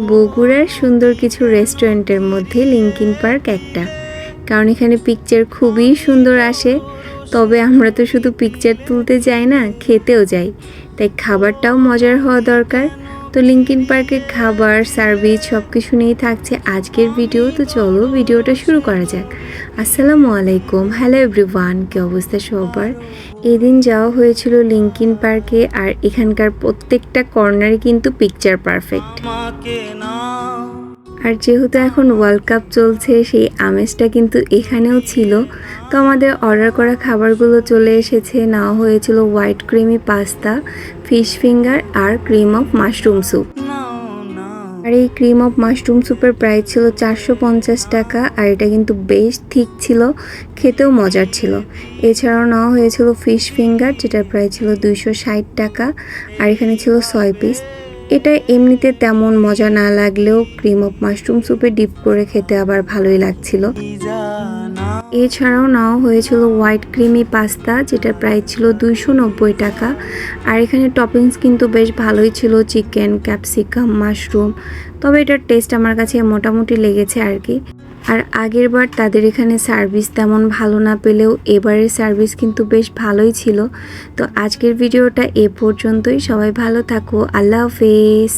বগুড়ার সুন্দর কিছু রেস্টুরেন্টের মধ্যে লিংকিন পার্ক একটা, কারণ এখানে পিকচার খুবই সুন্দর আসে। তবে আমরা তো শুধু পিকচার তুলতে যাই না, খেতেও যাই, তাই খাবারটাও মজার হওয়া দরকার। তো লিংকিন পার্কের খাবার, সার্ভিস সব কিছু নিয়েই থাকছে আজকের ভিডিও। তো চলো ভিডিওটা শুরু করা যাক। আসসালামু আলাইকুম, হ্যালো এভরিওয়ান, কি অবস্থা সবার? এদিন যাওয়া হয়েছিল লিংকিন পার্কে, আর এখানকার প্রত্যেকটা কর্নারে কিন্তু পিকচার পারফেক্ট। আর যেহেতু এখন ওয়ার্ল্ড কাপ চলছে, সেই আমেজটা কিন্তু এখানেও ছিল। তো আমাদের অর্ডার করা খাবারগুলো চলে এসেছে। নেওয়া হয়েছিল white creamy pasta, fish finger আর ক্রিম অফ মাশরুম স্যুপ। আর এই ক্রিম অফ মাশরুম স্যুপের প্রাইস ছিল 450 টাকা, আর এটা কিন্তু বেশ ঠিক ছিল, খেতেও মজার ছিল। এছাড়াও নেওয়া হয়েছিল ফিশ ফিঙ্গার, যেটার প্রাইস ছিল 260 টাকা, আর এখানে ছিল 6 পিস। এটা এমনিতে তেমন মজা না লাগলেও ক্রিম অফ মাশরুম স্যুপে ডিপ করে খেতে আবার ভালোই লাগছিল। এছাড়াও নেওয়া হয়েছিল হোয়াইট ক্রিমি পাস্তা, যেটার প্রাইস ছিল 290 টাকা, আর এখানে টপিংস কিন্তু বেশ ভালোই ছিল, চিকেন, ক্যাপসিকাম, মাশরুম। তবে এটার টেস্ট আমার কাছে মোটামুটি লেগেছে আর কি। আর আগের বার তাদের এখানে সার্ভিস তেমন ভালো না পেলেও এবারের সার্ভিস কিন্তু বেশ ভালোই ছিল। তো আজকের ভিডিওটা এ পর্যন্তই। সবাই ভালো থাকো, আল্লাহ হাফেজ।